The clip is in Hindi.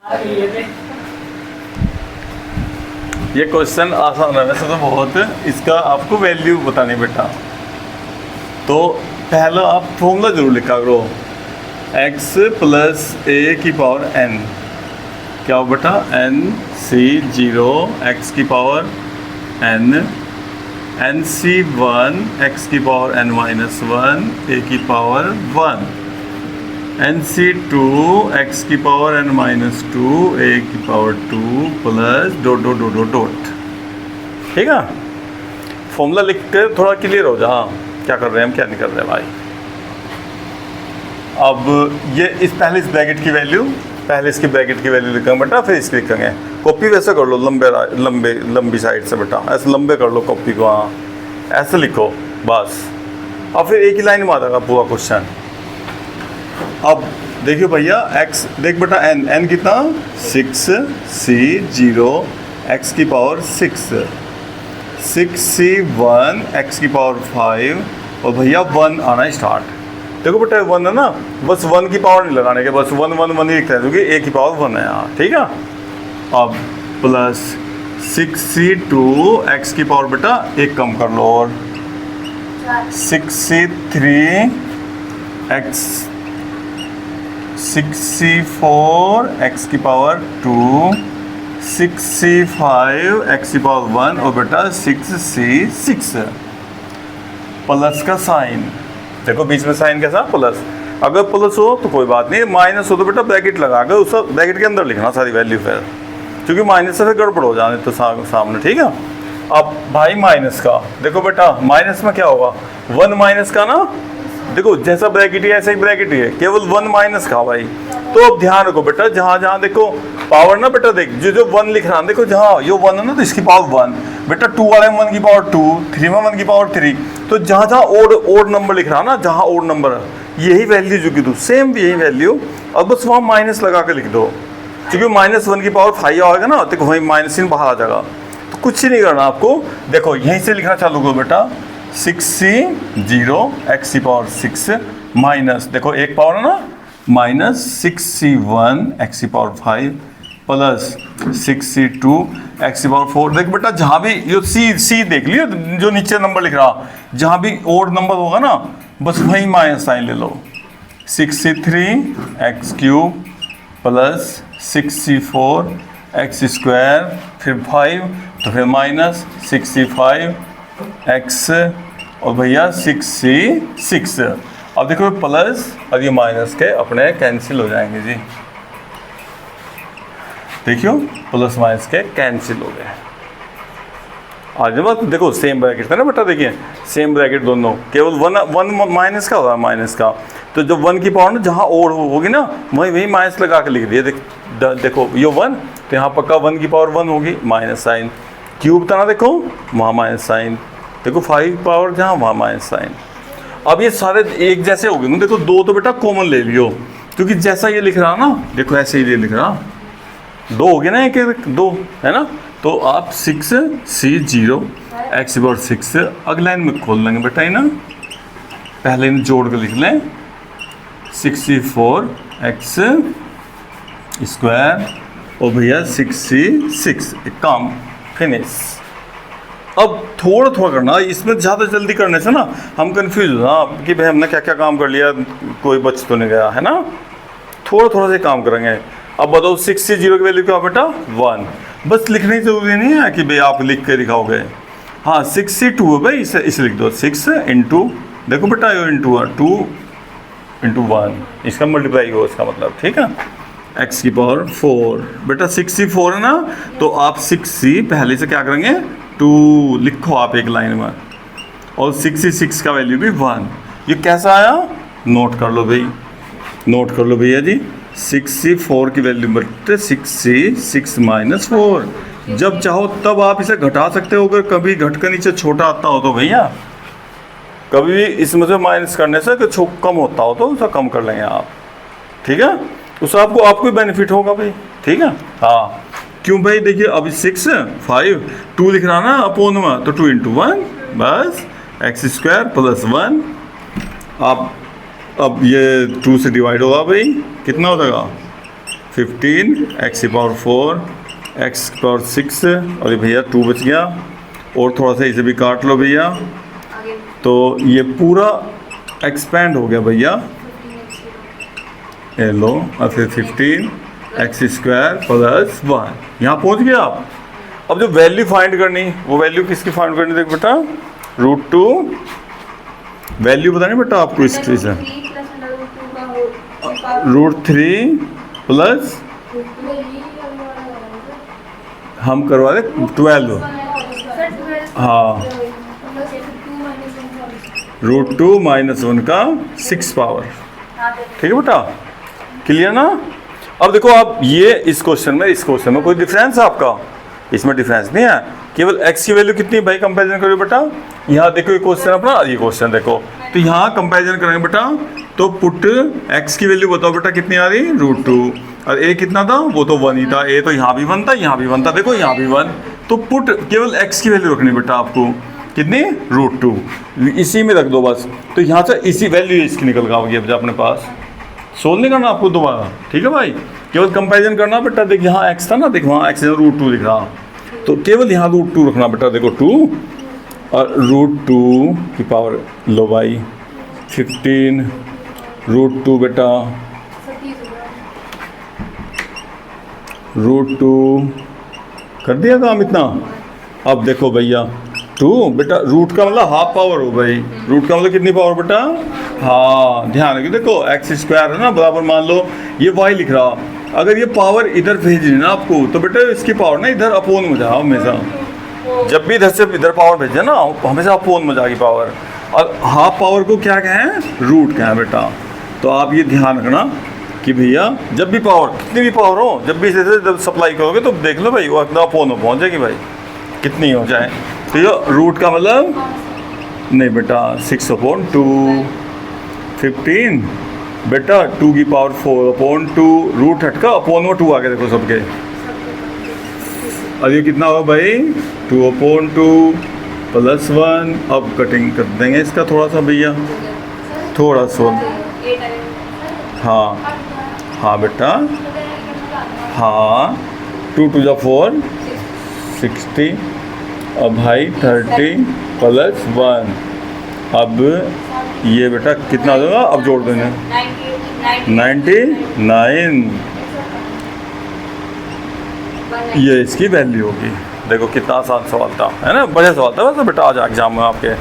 ये क्वेश्चन आसान है वैसे तो बहुत, इसका आपको वैल्यू बतानी बेटा। तो पहला आप फॉर्मूला जरूर लिखा करो, x प्लस ए की पावर n, क्या हो बेटा, n c 0 x की power n, n c 1 x की पावर n माइनस 1 a की पावर 1, n c 2 x की पावर n माइनस 2 a की power 2 plus dot dot dot dot dot. ठीक है, फॉर्मूला लिख के थोड़ा क्लियर हो जा, हाँ क्या कर रहे हैं हम क्या नहीं कर रहे हैं भाई। अब ये इस पहले इस ब्रैकेट की वैल्यू, पहले इसकी ब्रैकेट की वैल्यू लिखेंगे बेटा, फिर इसकी लिखेंगे। कॉपी वैसे कर लो लंबी साइड से बेटा, ऐसे लंबे कर लो कॉपी को, हाँ ऐसे लिखो बस। अब फिर एक ही लाइन में आ जाएगा पूरा क्वेश्चन। अब देखियो भैया x, देख बेटा n कितना 6 c 0 x की पावर 6 c 1 x की पावर 5 और भैया 1 आना स्टार्ट। देखो बेटा 1 है ना, बस 1 की पावर नहीं लगाने के, बस 1 1 1 ही लिखते हैं क्योंकि a की पावर 1 है यहाँ। ठीक है, अब प्लस 6 c 2 x की पावर बेटा एक कम कर लो और 6 c 3 x 6c4 x की पावर 2 6c5 x की पावर 1 और बेटा 6c6 प्लस का साइन। देखो बीच में साइन कैसा प्लस, अगर प्लस हो तो कोई बात नहीं, माइनस हो तो बेटा ब्रैकेट लगा कर उस ब्रैकेट के अंदर लिखना सारी वैल्यू फिर, क्योंकि माइनस से फिर गड़बड़ हो जाने तो सामने। ठीक है, अब भाई माइनस का देखो बेटा, माइनस में क्या होगा 1 माइनस का ना, देखो जैसा ब्रैकेट है ऐसा ही ब्रैकेट ही है, केवल 1 माइनस का भाई। तो अब ध्यान रखो बेटा, जहाँ जहाँ देखो पावर ना बेटा, देख जो 1 लिख रहा है, देखो जहाँ ये 1 है ना तो इसकी पावर 1 बेटा, 2 वाले में 1 की पावर 2, 3 में 1 की पावर 3। तो जहाँ जहाँ ओड नंबर लिख रहा है ना, जहाँ ओड नंबर है यही वैल्यू जो की दो सेम यही वैल्यू, अब बस वहाँ माइनस लगा के लिख दो, क्योंकि माइनस 1 की पावर 5 आएगा ना तो वहीं माइनस ही बाहर आ जाएगा। तो कुछ ही नहीं करना आपको, देखो यहीं से लिखना चालू करो बेटा, 6c 0 x की पावर 6 माइनस, देखो एक पावर है ना, माइनस 6c1 x की पावर 5 प्लस 6c2 x की पावर 4। देख बेटा जहाँ भी ये c देख लियो, जो नीचे नंबर लिख रहा, जहाँ भी ओड नंबर होगा ना बस वही माइनस साइन ले लो, 6c3 x cube plus 6c4 x square, फिर 5 तो फिर माइनस 6c5 x और भैया 6c6। अब देखो प्लस और ये माइनस के अपने कैंसिल हो जाएंगे जी, देखियो प्लस माइनस के कैंसिल हो गए। आज बात देखो सेम ब्रैकेट है ना बेटा, देखिए सेम ब्रैकेट दोनों, केवल 1 माइनस का होगा, माइनस का तो जब 1 की पावर ना जहाँ और होगी ना वही माइनस लगा के लिख दिए। देखो ये 1 तो यहाँ पक्का 1 की पावर 1 होगी, माइनस साइन, क्यूब था ना देखो वहाँ माइनस साइन, देखो 5 पावर जहाँ वहाँ माइनस साइन। अब ये सारे एक जैसे हो गए ना, देखो 2 तो बेटा कॉमन ले लियो, क्योंकि जैसा ये लिख रहा ना देखो ऐसे ही ये लिख रहा, 2 हो गए ना, एक 2 है ना। तो आप 6c0 x की पावर 6 अगले लाइन में खोल लेंगे बेटा ही ना, पहले इन जोड़ कर लिख लें 6c4 x स्क्वायर और भैया 6c6, एक काम फिनिश। अब थोड़ा थोड़ा करना, इसमें ज़्यादा जल्दी करने से ना हम कंफ्यूज हो ना कि भाई हमने क्या क्या काम कर लिया, कोई बच तो नहीं गया है ना, थोड़ा थोड़ा से काम करेंगे। अब बताओ 6c0 की वैल्यू क्या बेटा 1, बस लिखने की जरूरी नहीं है कि भाई आप लिख के दिखाओगे। हाँ 6c2 है भाई, इसे लिख दो 6 इंटू, देखो बेटा ये इंटू 2 इंटू 1, इसका मल्टीप्लाई हो इसका मतलब। ठीक है, x की पावर 4 बेटा 6c4 है ना, तो आप 6c पहले से क्या करेंगे 2 लिखो आप एक लाइन में, और 6c6 का वैल्यू भी 1। ये कैसा आया नोट कर लो भाई, नोट कर लो भैया जी, 6c4 की वैल्यू बटे 6c6 माइनस 4। जब चाहो तब आप इसे घटा सकते हो, अगर कभी घट कर नीचे छोटा आता हो तो भैया, कभी भी इसमें से माइनस करने से कम होता हो तो उसे कम कर लेंगे आप। ठीक है, उससे आपको ही बेनिफिट होगा भाई। ठीक है, हाँ क्यों भाई, देखिए अभी 6 5 2 लिख रहा ना अपोन में, तो 2 इंटू 1 बस x स्क्वायर प्लस 1। अब ये 2 से डिवाइड होगा भाई, कितना हो जाएगा 15 एक्स की पावर 4 एक्स की पावर 6 और ये भैया 2 बच गया, और थोड़ा सा इसे भी काट लो भैया। तो ये पूरा एक्सपेंड हो गया भैया, ये लो, और फिर 15 एक्स स्क्वायर प्लस 1। यहाँ पहुँच गया आप। अब जो वैल्यू फाइंड करनी, वो वैल्यू किसकी फाइंड करनी, देख बेटा √2 वैल्यू बतानी बेटा आपको इस चीज़ से, √3 प्लस हम करवा दे 12, हाँ √2 - 1 का 6 पावर। ठीक है बेटा, क्लियर ना। अब देखो आप ये इस क्वेश्चन में कोई डिफरेंस है आपका, इसमें डिफरेंस नहीं है, केवल x की वैल्यू कितनी भाई कंपैरिजन करो बेटा। यहाँ देखो ये क्वेश्चन अपना, ये क्वेश्चन देखो, तो यहाँ कंपैरिजन करेंगे बेटा, तो पुट x की वैल्यू बताओ बेटा कितनी आ रही, √2, और a कितना था, वो तो 1 ही था, a तो यहाँ भी 1 था, यहाँ भी 1 था, देखो यहाँ भी 1, तो पुट केवल x की वैल्यू रखनी बेटा आपको, कितनी, √2, इसी में रख दो बस। तो यहाँ से इसी वैल्यू इसकी निकल कर आओगी अपने पास, सोल्व नहीं करना आपको दोबारा। ठीक है भाई, केवल कंपैरिजन करना बेटा। देख यहाँ x था ना, देख वहाँ x √2 दिख रहा, तो केवल यहाँ √2 रखना बेटा, देखो 2 और √2 की पावर लो भाई 15 √2 बेटा, √2 कर दिया काम इतना। अब देखो भैया 2 बेटा, रूट का मतलब हाफ पावर हो भाई, रूट का मतलब कितनी पावर बेटा, हाँ ध्यान रखिए, देखो एक्स स्क्वायर है ना बराबर, मान लो ये y लिख रहा, अगर ये पावर इधर भेजनी ना आपको, तो बेटा इसकी पावर ना इधर अपोन में जाओ हमेशा, जब भी इधर से इधर पावर भेजे ना हमेशा अपोन में जाएगी पावर, और हाफ पावर को क्या कहें, रूट कहें बेटा। तो आप ये ध्यान रखना कि भैया जब भी पावर, कितनी भी पावर हो, जब भी इसे जब सप्लाई करोगे तो देख लो भाई वो एकदम अपोन में पहुँच जाएगी भाई, कितनी हो जाए। तो ये रूट का मतलब नहीं बेटा 6/2, 15 बेटा 2 की पावर 4/2, रूट हटका अपोन में 2 आ गया, देखो सबके, और ये कितना होगा भाई 2/2 प्लस 1। अब कटिंग कर देंगे इसका थोड़ा सा भैया, थोड़ा सा, हाँ हाँ बेटा, हाँ 2 × 4 60, अब भाई 30 प्लस 1। अब ये बेटा कितना होगा, अब जोड़ देना 99, ये इसकी वैल्यू होगी। देखो कितना आसान सवाल था, है ना, बढ़िया सवाल था वैसे बेटा आज एग्जाम में आपके।